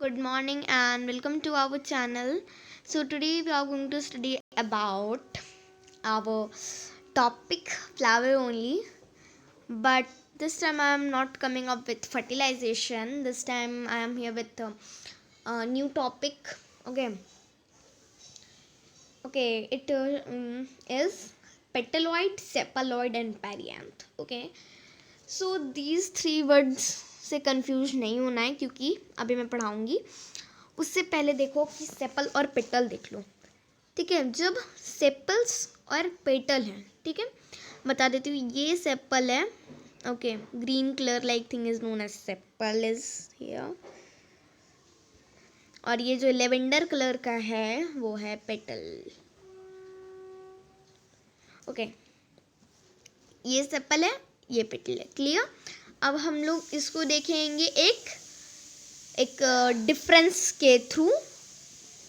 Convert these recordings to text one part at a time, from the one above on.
good morning and welcome to our channel. So today we are going to study about our topic flower only, but this time I am not coming up with fertilization. This time I am here with a new topic. Okay, it is petaloid, sepaloid and perianth. Okay, so these three words से confuse नहीं होना है क्योंकि अभी मैं पढ़ाऊँगी. उससे पहले देखो कि सेपल और पेटल देख लो. ठीक है, जब सेपल्स और पेटल हैं, ठीक है, बता देती हूँ. ये सेपल है. Okay, green colour like thing is known as sepal is here. और ये जो लेवेंडर कलर का है वो है पेटल. ओके, ये सेपल है, ये पेटल है. क्लियर. अब हम लोग इसको देखेंगे एक डिफरेंस के थ्रू.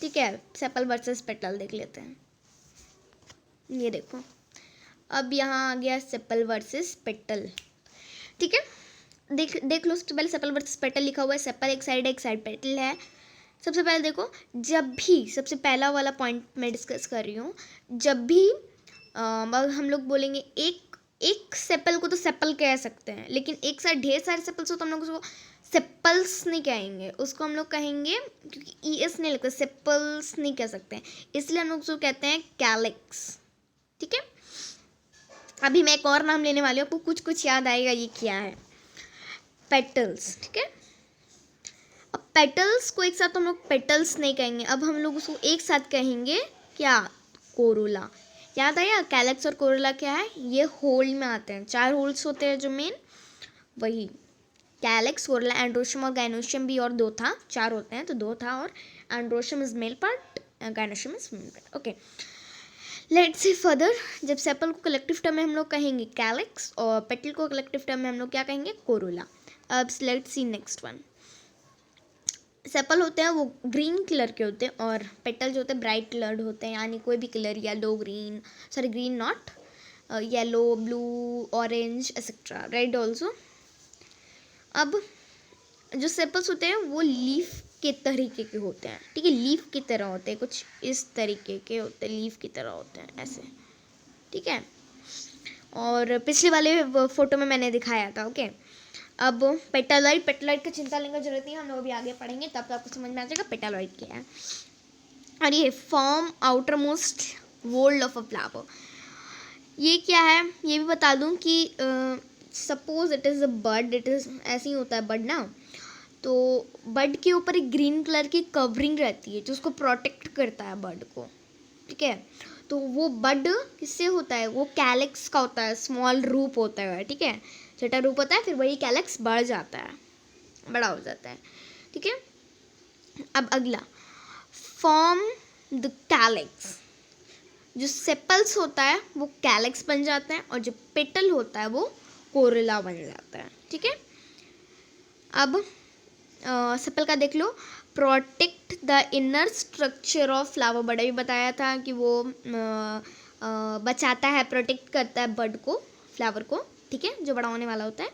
ठीक है, सेपल वर्सेस पेटल देख लेते हैं. ये देखो, अब यहाँ आ गया सेपल वर्सेस पेटल. ठीक है, देख लो. सबसे पहले सेपल वर्सेस पेटल लिखा हुआ है. सेपल एक साइड पेटल है. सबसे पहले देखो, जब भी सबसे पहला वाला पॉइंट मैं डिस्कस कर रही हूँ. जब भी हम लोग बोलेंगे एक सेपल को तो सेपल कह सकते हैं, लेकिन एक साथ ढेर सारे सेपल्स हो तो हम लोग उसको सेपल्स नहीं कहेंगे. उसको हम लोग कहेंगे, क्योंकि ES नहीं लगता, सेपल्स नहीं कह सकते हैं, इसलिए हम लोग उसको कहते हैं कैलिक्स. ठीक है, अभी मैं एक और नाम लेने वाली हूँ, आपको कुछ याद आएगा ये क्या है. पेटल्स. ठीक है, अब पेटल्स को एक साथ हम लोग पेटल्स नहीं कहेंगे. अब हम लोग उसको एक साथ कहेंगे क्या, कोरोला. याद आया, कैलेक्स और कोरोला क्या है, ये होल में आते हैं. 4 होल्स होते हैं जो मेन, वही कैलेक्स, कोरोला, एंड्रोशियम और गाइनोशियम भी. और 2 था, 4 होते हैं तो 2 था. और androecium is male part, gynoecium is female part. Okay, let's see further. जब सेपल को कलेक्टिव टर्म में हम लोग कहेंगे कैलेक्स और पेटल को कलेक्टिव टर्म में हम लोग क्या कहेंगे, कोरोला. अब let's see next one. Sepal होते हैं वो ग्रीन कलर के होते हैं, और पेटल जो होते हैं ब्राइट कलर्ड होते हैं, यानी कोई भी colour, yellow, green, sorry green not, yellow, blue, orange etcetera, red also. अब जो सेपल्स होते हैं वो लीफ के तरीके के होते हैं. ठीक है, लीफ की तरह होते हैं, कुछ इस तरीके के होते हैं, लीफ की तरह होते हैं ऐसे. ठीक है, और पिछले वाले फोटो में मैंने दिखाया था. ओके, अब पेटालॉइड की चिंता लेने की जरूरत नहीं है, हम लोग अभी आगे पढ़ेंगे तब तो आपको समझ में आ जाएगा पेटालॉइड क्या है. और ये form outermost whorl of a flower, ये क्या है ये भी बता दूं कि suppose it is a bud. It is ऐसे ही होता है बड ना, तो बड के ऊपर एक ग्रीन कलर की कवरिंग रहती है जो उसको प्रोटेक्ट करता है बड को. ठीक है, तो वो बड किससे होता है, वो कैलेक्स का होता है, स्मॉल रूप होता है. ठीक है, छोटा रूप होता है, फिर वही कैलेक्स बढ़ जाता है, बड़ा हो जाता है. ठीक है, अब अगला, फॉर्म द कैलेक्स. जो सेपल्स होता है वो कैलेक्स बन जाता है, और जो पेटल होता है वो कोरोला बन जाता है. ठीक है, अब सेपल का देख लो. Protect the inner structure of flower bud. अभी बताया था कि वो बचाता है, प्रोटेक्ट करता है बड को, फ्लावर को. ठीक है, जो बड़ा होने वाला होता है.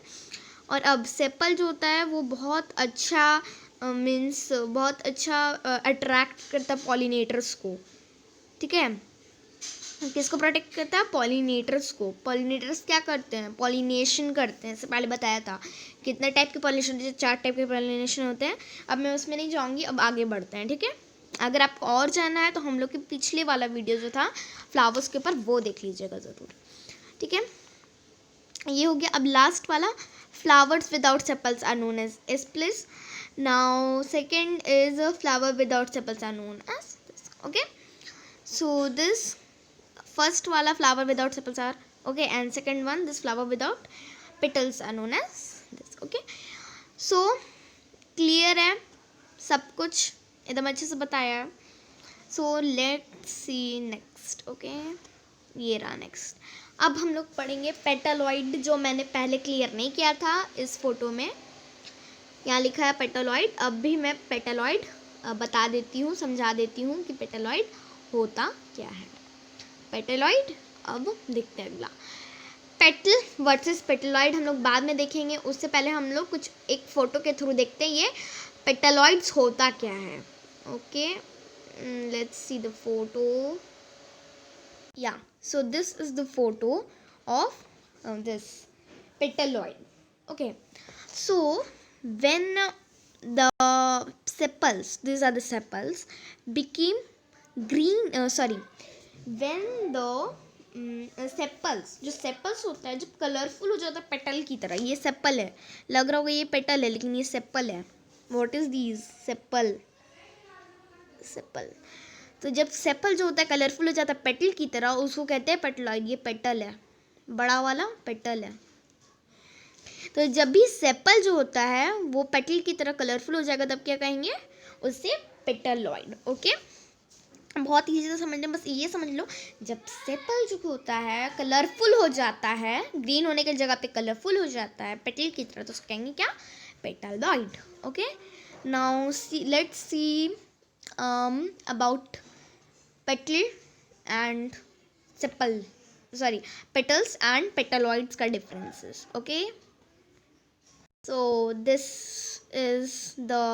और अब सेपल जो होता है वो बहुत अच्छा बहुत अच्छा अट्रैक्ट करता है पॉलिनेटर्स को. ठीक है, किसको प्रोटेक्ट करता है, पॉलिनेटर्स को. पॉलिनेटर्स क्या करते हैं, पॉलिनेशन करते हैं. इससे पहले बताया था कितने टाइप के पॉलिनेशन, जैसे 4 टाइप के पॉलिनेशन होते हैं. अब मैं उसमें नहीं जाऊँगी, अब आगे बढ़ते हैं. ठीक है, अगर आपको और जानना है तो हम लोग के पिछले वाला वीडियो जो था फ्लावर्स के ऊपर वो देख लीजिएगा ज़रूर. ठीक है, ये हो गया. अब लास्ट वाला, flowers without sepals are known as asepalous. Now second is flower without sepals are known as this. Okay, so this first wala flower without sepals are okay, and second one this flower without petals are known as this. okay, so clear है, सब कुछ एकदम अच्छे से बताया है. so let's see next. okay, ये रहा नेक्स्ट. अब हम लोग पढ़ेंगे पेटालॉइड, जो मैंने पहले क्लियर नहीं किया था इस फोटो में. यहाँ लिखा है पेटालॉइड. अब भी मैं पेटालॉइड बता देती हूँ, समझा देती हूँ कि पेटालॉइड होता क्या है. पेटलॉइड, अब देखते हैं अगला. पेटल वर्सेस पेटलॉइड हम लोग बाद में देखेंगे, उससे पहले हम लोग कुछ एक फ़ोटो के थ्रू देखते हैं. ये पेटलॉइड्स होता क्या है. Okay, let's see the photo. Yeah, so this is the photo of this petaloid. Okay, so when the sepals, these are the sepals, became green, when the sepals, जो सेपल्स होता है जब कलरफुल हो जाता है पेटल की तरह, ये सेपल है, लग रहा होगा ये पेटल है लेकिन ये सेपल है. What is these? Sepal. Sepal. तो जब सेपल जो होता है कलरफुल हो जाता है पेटल की तरह, उसको कहते हैं पेटलॉइड. ये पेटल है, बड़ा वाला पेटल है. तो जब भी सेपल जो होता है वो पेटल की तरह कलरफुल हो जाएगा तब क्या कहेंगे? उससे पेटलॉइड. ओके, बहुत ईजी से समझ लें, बस ये समझ लो, जब सेपल जो होता है कलरफुल हो जाता है, ग्रीन होने की जगह पे कलरफुल हो जाता है पेटल की तरह, तो उसको कहेंगे क्या? Petaloid. Okay, now let's see about petal and sepal, petals and petaloids का differences. Okay, so this is the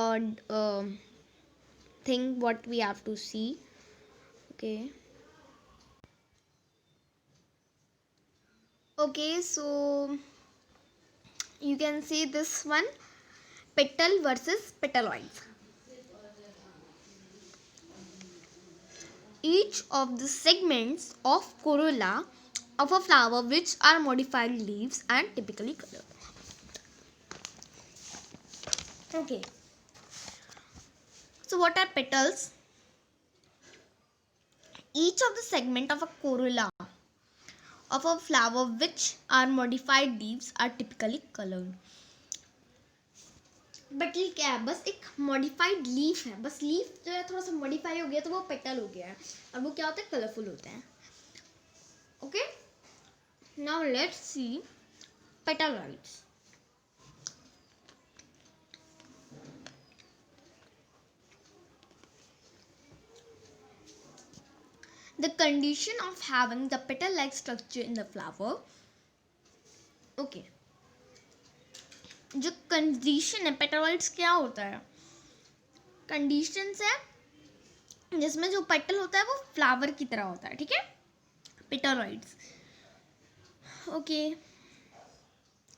thing what we have to see. Okay, so you can see this one, petal versus petaloids. Each of the segments of corolla of a flower which are modified leaves and typically colored. Okay, so what are petals? Each of the segment of a corolla of a flower which are modified leaves are typically colored. Petal क्या है? बस एक modified leaf है, बस leaf जो है थोड़ा सा मॉडिफाई हो गया तो वो पेटल हो गया है, और वो क्या होता है? कलरफुल होते हैं. Okay, now let's see petaloids. The condition of having the petal-like structure in the flower. Okay, जो कंडीशन है, पेटलॉइड्स क्या होता है? कंडीशंस है जिसमें जो पेटल होता है वो फ्लावर की तरह होता है. ठीक है, petaloids. Okay,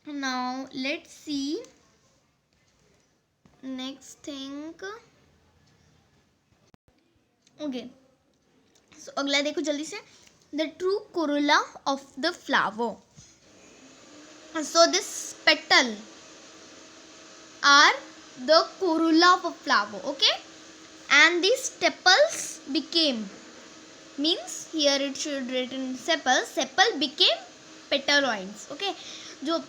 now let's see next thing. Okay, so अगला देखो जल्दी से. The true corolla of the flower. So this petal are the corolla of a flower. Okay, and these sepals became, means here it should written sepal became petaloids. Okay, जो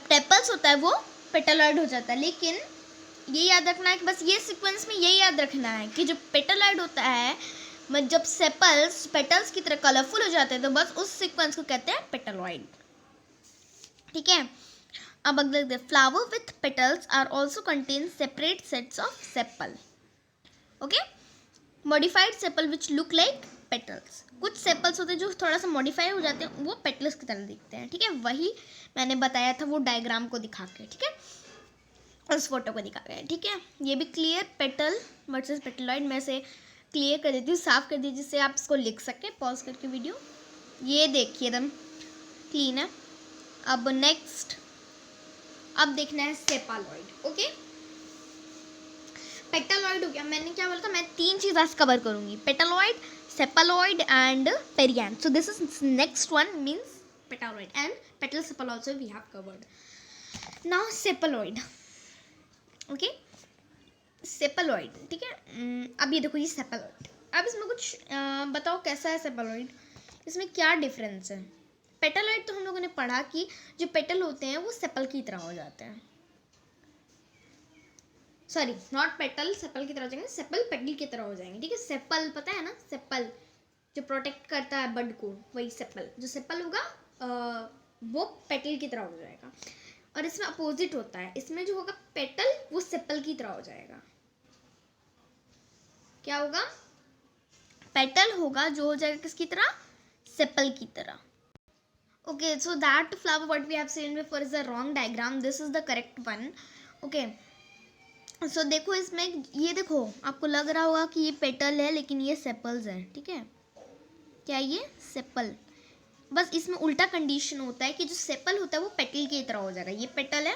sepals होता है वो पेटलॉइड हो जाता है. लेकिन ये याद रखना है कि बस ये सीक्वेंस में ये याद रखना है कि जो पेटलॉइड होता है, जब सेपल्स पेटल्स की तरह कलरफुल हो जाते हैं तो बस उस सीक्वेंस को कहते हैं पेटलॉइड. ठीक है, अब अगले, flower with petals are also contain separate sets of sepal. Okay, modified sepal which look like petals. कुछ सेपल्स होते हैं जो थोड़ा सा मॉडिफाई हो जाते हैं, वो पेटल्स की तरह दिखते हैं. ठीक है, वही मैंने बताया था वो डायग्राम को दिखा के. ठीक है, उस फोटो को दिखा के. ठीक है, ये भी क्लियर, पेटल वर्सेस पेटलॉइड. मैं से क्लियर कर देती हूँ, साफ कर दीजिए जिससे आप इसको लिख सकें पॉज करके वीडियो. ये देखिए एकदम क्लीन है. अब नेक्स्ट, अब देखना है सेपालॉइड. ओके, पेटलॉइड हो गया. मैंने क्या बोला था, मैं 3 चीज़ आज कवर करूंगी, petaloid, sepaloid and perianth. So this is next one, means petaloid and petal sepal also we have covered. Now sepaloid. Okay, sepaloid. ठीक है, अब ये देखो ये सेपालॉइड. अब इसमें कुछ बताओ कैसा है सेपालॉइड, इसमें क्या डिफरेंस है? पेटलॉइड तो हम लोगों ने पढ़ा कि जो पेटल होते हैं वो सेपल की तरह हो जाते हैं. सॉरी, नॉट पेटल, सेपल की तरह हो जाएंगे, सेपल पेटल की तरह हो जाएंगे. ठीक है, सेपल पता है ना, सेपल जो प्रोटेक्ट करता है बड को, वही सेपल. जो सेपल होगा वो पेटल की तरह हो जाएगा. और इसमें अपोजिट होता है, इसमें जो होगा पेटल वो सेपल की तरह हो जाएगा. क्या होगा? पेटल होगा जो हो जाएगा किसकी तरह? सेपल की तरह. Okay, so that flower what we have seen before is the wrong diagram. This is the correct one. Okay, सो देखो इसमें, ये देखो आपको लग रहा होगा कि ये पेटल है, लेकिन ये सेपल्स है, ठीक है। क्या ये सेपल, बस इसमें उल्टा कंडीशन होता है कि जो सेपल होता है वो पेटल की तरह हो जाएगा। ये पेटल है,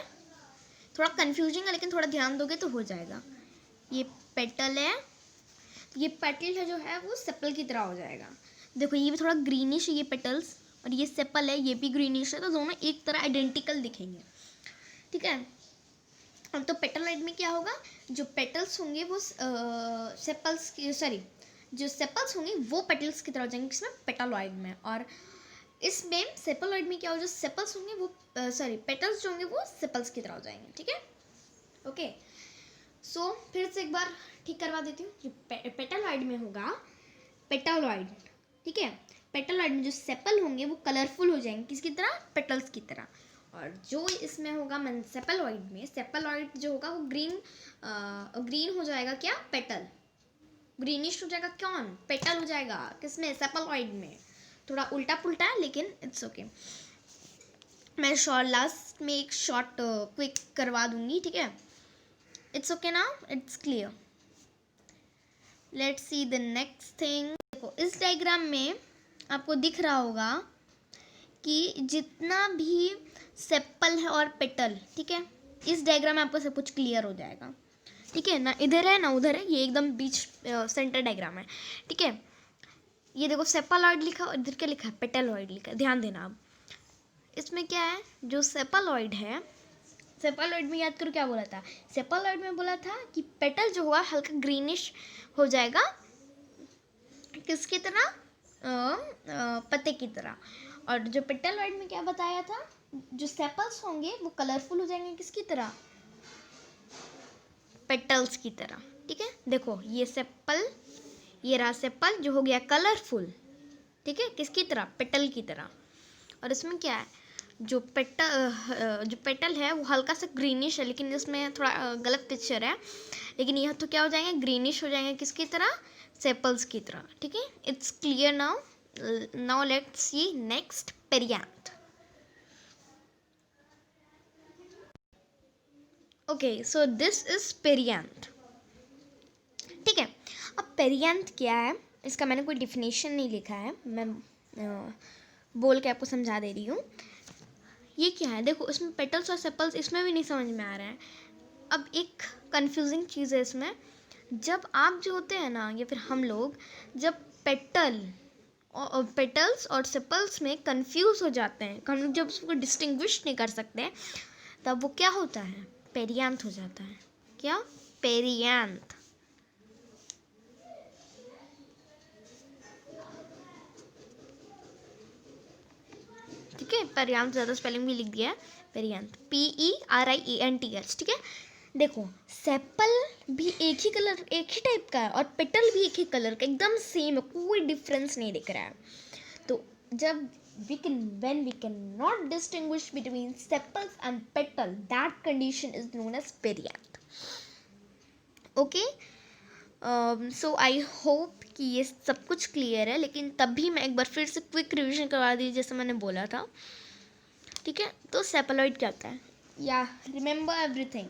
थोड़ा कंफ्यूजिंग है लेकिन थोड़ा ध्यान दोगे तो हो जाएगा। ये पेटल है, ये पेटल है जो है वो सेपल की तरह हो जाएगा। देखो ये भी थोड़ा ग्रीनिश है ये पेटल्स, और ये सेपल है, ये भी ग्रीनिश है, तो दोनों एक तरह आइडेंटिकल दिखेंगे, ठीक है। तो पेटलॉइड में क्या होगा, जो पेटल्स होंगे वो सेपल्स की, सॉरी, जो सेपल्स होंगे वो पेटल्स की तरह हो जाएंगे किसमें, पेटलॉइड में। और इसमें सेपलॉइड में क्या हो, जो सेपल्स होंगे वो सॉरी पेटल्स जो होंगे वो सेपल्स की तरह हो जाएंगे, ठीक है। ओके, सो फिर से एक बार ठीक करवा देती हूँ। जो पेटलॉइड में होगा पेटलॉइड, ठीक है। पेटलॉइड में जो सेपल होंगे वो कलरफुल हो जाएंगे किसकी तरह, पेटल्स की तरह। और जो इसमें होगा सेपलॉइड में, सेपलॉइड जो होगा वो ग्रीन हो जाएगा, क्या, पेटल, ग्रीनिश हो जाएगा, कौन, पेटल हो जाएगा किसमें, सेपलॉइड में। थोड़ा उल्टा पुल्टा है लेकिन इट्स ओके। मैं लास्ट में एक शॉर्ट क्विक करवा दूंगी, ठीक है। इट्स ओके ना, it's clear. Let's see the next thing. देखो इस डायग्राम में आपको दिख रहा होगा कि जितना भी सेपल है और पेटल, ठीक है, इस डायग्राम में आपको सब कुछ क्लियर हो जाएगा, ठीक है ना। इधर है ना उधर है, ये एकदम बीच सेंटर डायग्राम है, ठीक है। ये देखो सेपलॉइड लिखा और इधर क्या लिखा है, पेटलॉइड लिखा है, ध्यान देना। अब इसमें क्या है, जो सेपलॉइड है, सेपलॉइड में याद करो क्या बोला था, सेपलॉइड में बोला था कि पेटल जो हुआ हल्का ग्रीनिश हो जाएगा, किसकी तरह, पत्ते की तरह। और जो पेटलॉइड में क्या बताया था, जो सेपल्स होंगे वो कलरफुल हो जाएंगे किसकी तरह, पेटल्स की तरह, ठीक है। देखो ये सेपल, ये रहा सेपल जो हो गया कलरफुल, ठीक है, किसकी तरह, पेटल की तरह। और इसमें क्या है, जो पेटल है वो हल्का सा ग्रीनिश है, लेकिन इसमें थोड़ा गलत पिक्चर है, लेकिन यह तो क्या हो जाएंगे, ग्रीनिश हो जाएंगे किसकी तरह, सेपल्स की तरह, ठीक है। It's clear now. Now let's see next, perianth. Okay, so this is perianth, ठीक है। अब पेरियांथ क्या है, इसका मैंने कोई डिफिनेशन नहीं लिखा है, मैं बोल के आपको समझा दे रही हूँ। ये क्या है, देखो इसमें पेटल्स और सेपल्स इसमें भी नहीं समझ में आ रहा है। अब एक कंफ्यूजिंग चीज़ है इसमें, जब आप जो होते हैं ना, या फिर हम लोग जब पेटल्स और सेपल्स में कंफ्यूज हो जाते हैं, हम लोग जब उसको डिस्टिंग्विश नहीं कर सकते, तब वो क्या होता है, पेरियांथ हो जाता है। क्या, पेरियांथ, ठीक है। पेरियांथ ज़्यादा स्पेलिंग भी लिख दिया है, पेरियांथ, PERIANTH, ठीक है। देखो सेपल भी एक ही कलर, एक ही टाइप का है, और पेटल भी एक ही कलर का, एकदम सेम है, कोई डिफरेंस नहीं दिख रहा है। तो जब when we cannot distinguish between sepals and petal, that condition is known as perianth. Okay, so I hope कि ये सब कुछ क्लियर है, लेकिन तब भी मैं एक बार फिर से क्विक रिवीजन करवा दी जैसे मैंने बोला था, ठीक है। तो सेपलॉइड क्या होता है, या रिमेंबर एवरीथिंग।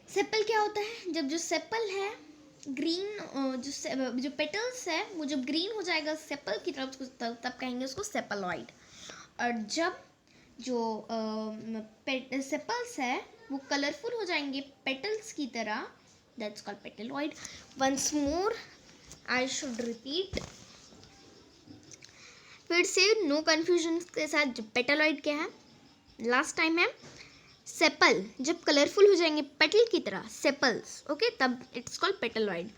सेपल क्या होता है, जब जो सेपल है ग्रीन, जो पेटल्स है वो जब ग्रीन हो जाएगा सेपल की तरफ, तब कहेंगे उसको सेपलॉइड। और जब जो सेपल्स है वो कलरफुल हो जाएंगे पेटल्स की तरह, that's called petaloid. Once more I should repeat, फिर से नो कन्फ्यूजन के साथ, जो पेटलॉइड क्या है, लास्ट टाइम है सेपल जब कलरफुल हो जाएंगे पेटल की तरह, सेपल्स, ओके, तब इट्स कॉल्ड पेटलॉइड।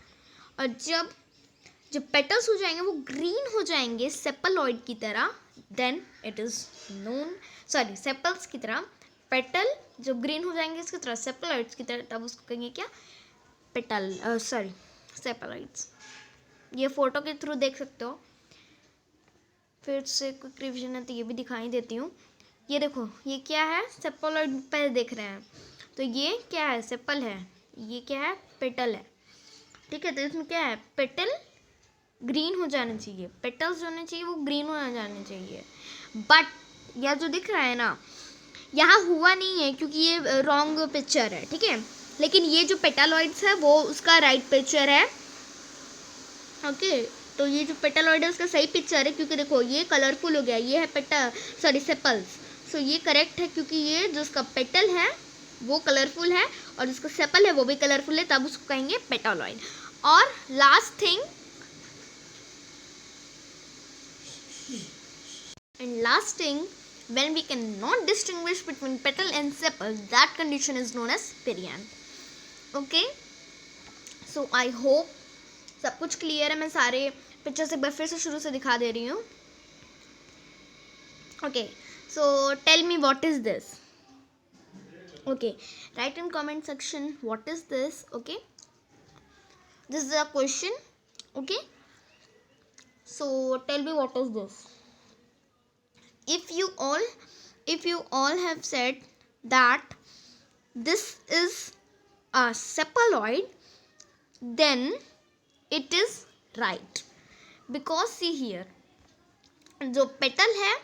और जब पेटल्स हो जाएंगे वो ग्रीन हो जाएंगे सेपलॉइड की तरह, then it is known, sorry sepals की तरह, पेटल जब ग्रीन हो जाएंगे इसकी तरह, सेपलॉइड्स की तरह, तब उसको कहेंगे क्या, पेटल, सॉरी सेपलॉइड्स। ये फोटो के थ्रू देख सकते हो। फिर से क्विक रिविजन है तो ये भी दिखाई देती हूँ। ये देखो ये क्या है, सेपलॉइड पहले देख रहे हैं, तो ये क्या है, सेपल है, ये क्या है, पेटल है, ठीक है। तो इसमें क्या है, पेटल ग्रीन हो जाने चाहिए, पेटल्स जो होने चाहिए वो ग्रीन हो जाने चाहिए, बट यह जो दिख रहा है ना, यहाँ हुआ नहीं है क्योंकि ये रॉन्ग पिक्चर है, ठीक है। लेकिन ये जो पेटालॉइड्स है वो उसका राइट पिक्चर है। ओके, तो ये जो पेटालॉइड है उसका सही पिक्चर है, क्योंकि देखो ये कलरफुल हो गया, ये है सेपल्स। सो ये करेक्ट है, क्योंकि ये जो उसका पेटल है वो कलरफुल है और जिसका सेपल है वो भी कलरफुल है, तब उसको कहेंगे पेटालॉइड। और last thing when we cannot distinguish between petal and sepal, that condition is known as perianth. Okay, so I hope सब कुछ क्लियर है। मैं सारे पिक्चर्स एक बार फिर से शुरू से दिखा दे रही हूँ। Okay, so tell me what is this. Okay, write in comment section what is this. Okay, this is a question. Okay, so tell me what is this. if you all have said that this is a cephaloid, then it is right, because see here, जो petal है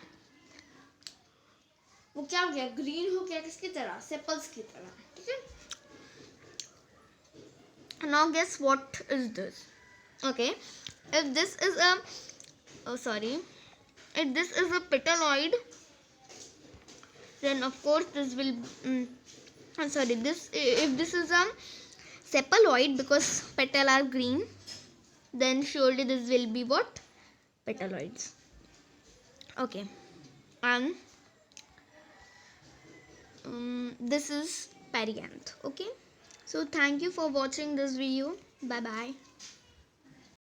वो क्या हो गया, green हो गया, किसकी तरह, सेपल्स की तरह। ठीक है, now guess what is this। okay, if this is a if this is a petaloid, then of course this will if this is a cephaloid, because petal are green, then surely this will be what, petaloids। okay, and this is perianth। okay, so thank you for watching this video. Bye bye.